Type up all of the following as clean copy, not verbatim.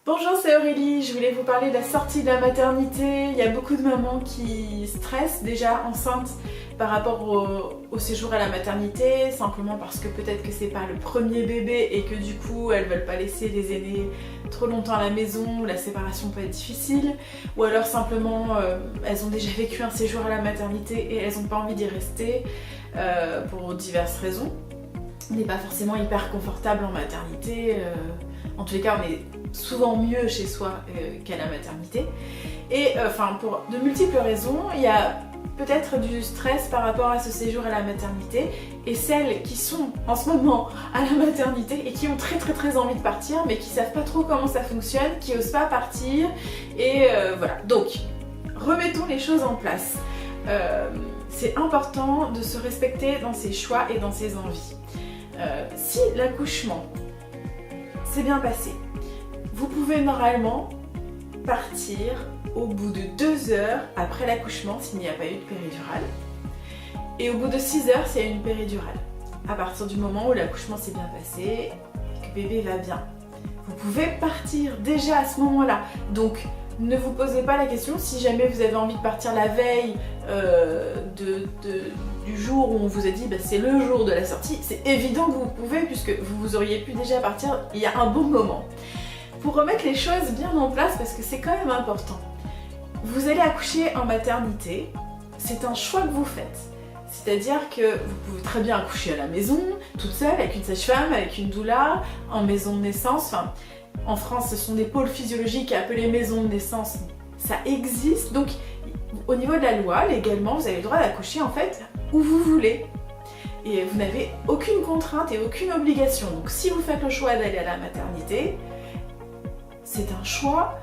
Bonjour, c'est Aurélie, je voulais vous parler de la sortie de la maternité. Il y a beaucoup de mamans qui stressent déjà enceintes par rapport au séjour à la maternité, simplement parce que peut-être que c'est pas le premier bébé et que du coup elles veulent pas laisser les aînés trop longtemps à la maison, la séparation peut être difficile, ou alors simplement elles ont déjà vécu un séjour à la maternité et elles n'ont pas envie d'y rester pour diverses raisons. On n'est pas forcément hyper confortable en maternité, en tous les cas on est souvent mieux chez soi qu'à la maternité. Et pour de multiples raisons, il y a peut-être du stress par rapport à ce séjour à la maternité, et celles qui sont en ce moment à la maternité et qui ont très envie de partir mais qui savent pas trop comment ça fonctionne, qui osent pas partir, et voilà. Donc remettons les choses en place. C'est important de se respecter dans ses choix et dans ses envies. Si l'accouchement s'est bien passé, vous pouvez normalement partir au bout de 2 heures après l'accouchement s'il n'y a pas eu de péridurale, et au bout de 6 heures s'il y a eu une péridurale. À partir du moment où l'accouchement s'est bien passé et que bébé va bien, vous pouvez partir déjà à ce moment-là. Donc ne vous posez pas la question si jamais vous avez envie de partir la veille du jour où on vous a dit c'est le jour de la sortie. C'est évident que vous pouvez, puisque vous auriez pu déjà partir il y a un bon moment. Pour remettre les choses bien en place, parce que c'est quand même important. Vous allez accoucher en maternité, c'est un choix que vous faites. C'est-à-dire que vous pouvez très bien accoucher à la maison, toute seule, avec une sage-femme, avec une doula, en maison de naissance. Enfin, en France, ce sont des pôles physiologiques appelés maisons de naissance. Ça existe, donc au niveau de la loi, légalement, vous avez le droit d'accoucher en fait où vous voulez. Et vous n'avez aucune contrainte et aucune obligation. Donc si vous faites le choix d'aller à la maternité, c'est un choix,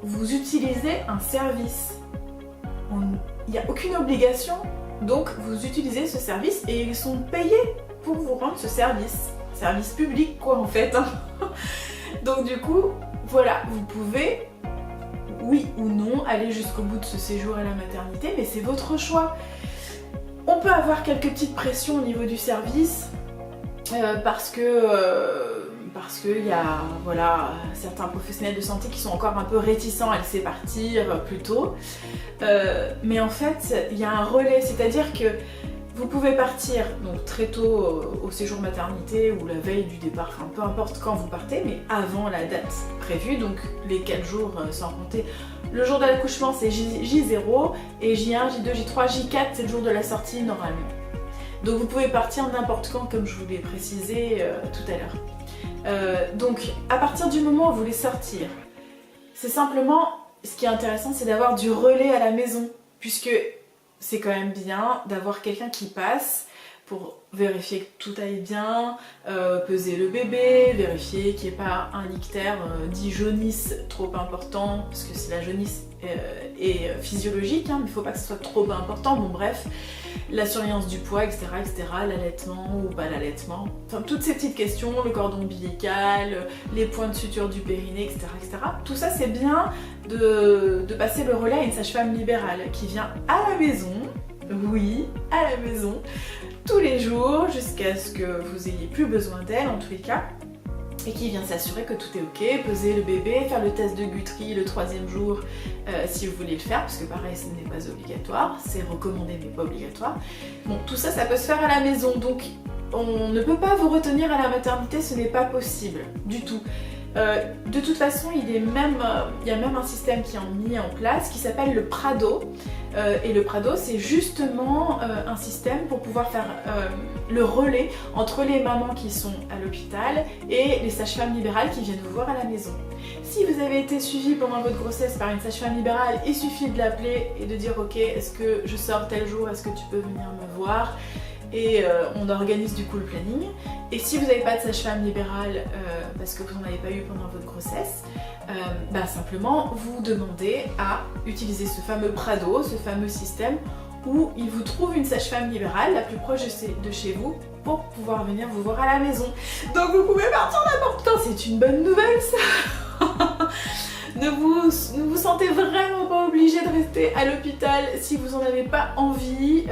vous utilisez un service. Il n'y a aucune obligation, donc vous utilisez ce service et ils sont payés pour vous rendre ce service. Service public quoi en fait. Donc du coup, voilà, vous pouvez, oui ou non, aller jusqu'au bout de ce séjour à la maternité, mais c'est votre choix. On peut avoir quelques petites pressions au niveau du service, parce qu'il y a certains professionnels de santé qui sont encore un peu réticents à laisser partir plus tôt. Mais en fait, il y a un relais, c'est-à-dire que vous pouvez partir donc très tôt au séjour maternité ou la veille du départ, enfin peu importe quand vous partez, mais avant la date prévue, donc les 4 jours sans compter. Le jour de l'accouchement c'est J0, et J1, J2, J3, J4 c'est le jour de la sortie normalement. Donc vous pouvez partir n'importe quand comme je vous l'ai précisé tout à l'heure. Donc à partir du moment où vous voulez sortir, c'est simplement, ce qui est intéressant c'est d'avoir du relais à la maison, puisque c'est quand même bien d'avoir quelqu'un qui passe pour vérifier que tout aille bien, peser le bébé, vérifier qu'il n'y ait pas un ictère dit jaunisse trop important, parce que si la jaunisse est physiologique, mais il ne faut pas que ce soit trop important, bon bref, la surveillance du poids, etc., l'allaitement ou pas l'allaitement, enfin toutes ces petites questions, le cordon ombilical, les points de suture du périnée, etc., tout ça c'est bien de passer le relais à une sage-femme libérale qui vient à la maison, oui, à la maison, tous les jours jusqu'à ce que vous ayez plus besoin d'elle en tous les cas, et qui vient s'assurer que tout est ok, peser le bébé, faire le test de Guthrie le 3e jour si vous voulez le faire, parce que pareil ce n'est pas obligatoire, c'est recommandé mais pas obligatoire. Bon, tout ça, ça peut se faire à la maison, donc on ne peut pas vous retenir à la maternité, ce n'est pas possible du tout. De toute façon, il y a même un système qui est mis en place qui s'appelle le Prado. Et le Prado, c'est justement un système pour pouvoir faire le relais entre les mamans qui sont à l'hôpital et les sages-femmes libérales qui viennent vous voir à la maison. Si vous avez été suivi pendant votre grossesse par une sage-femme libérale, il suffit de l'appeler et de dire ok, est-ce que je sors tel jour, est-ce que tu peux venir me voir ? Et on organise du coup le planning. Et si vous n'avez pas de sage-femme libérale parce que vous n'en avez pas eu pendant votre grossesse, simplement vous demandez à utiliser ce fameux Prado, ce fameux système où il vous trouve une sage-femme libérale la plus proche de chez vous pour pouvoir venir vous voir à la maison. Donc vous pouvez partir n'importe quand, c'est une bonne nouvelle ça. Ne vous ne vous sentez vraiment pas obligé de rester à l'hôpital si vous en avez pas envie.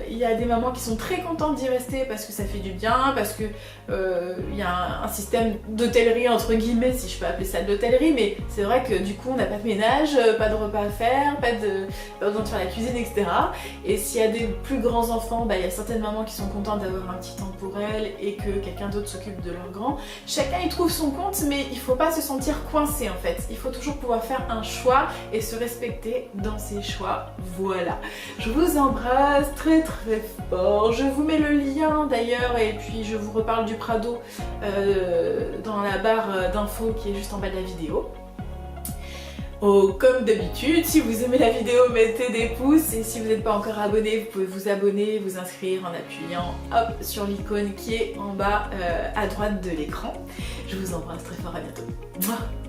Il y a des mamans qui sont très contentes d'y rester parce que ça fait du bien, parce que il y a un système d'hôtellerie entre guillemets, si je peux appeler ça de l'hôtellerie, mais c'est vrai que du coup on n'a pas de ménage, pas de repas à faire, pas besoin de faire la cuisine, etc. Et s'il y a des plus grands enfants, il y a certaines mamans qui sont contentes d'avoir un petit temps pour elles et que quelqu'un d'autre s'occupe de leurs grands. Chacun y trouve son compte, mais il faut pas se sentir coincé en fait. Il faut toujours pouvoir faire un choix et se respecter dans ses choix. Voilà. Je vous embrasse très très fort. Je vous mets le lien d'ailleurs et puis je vous reparle du Prado dans la barre d'infos qui est juste en bas de la vidéo. Oh, comme d'habitude, si vous aimez la vidéo, mettez des pouces et si vous n'êtes pas encore abonné, vous pouvez vous abonner, vous inscrire en appuyant hop sur l'icône qui est en bas à droite de l'écran. Je vous embrasse très fort, à bientôt. Mouah.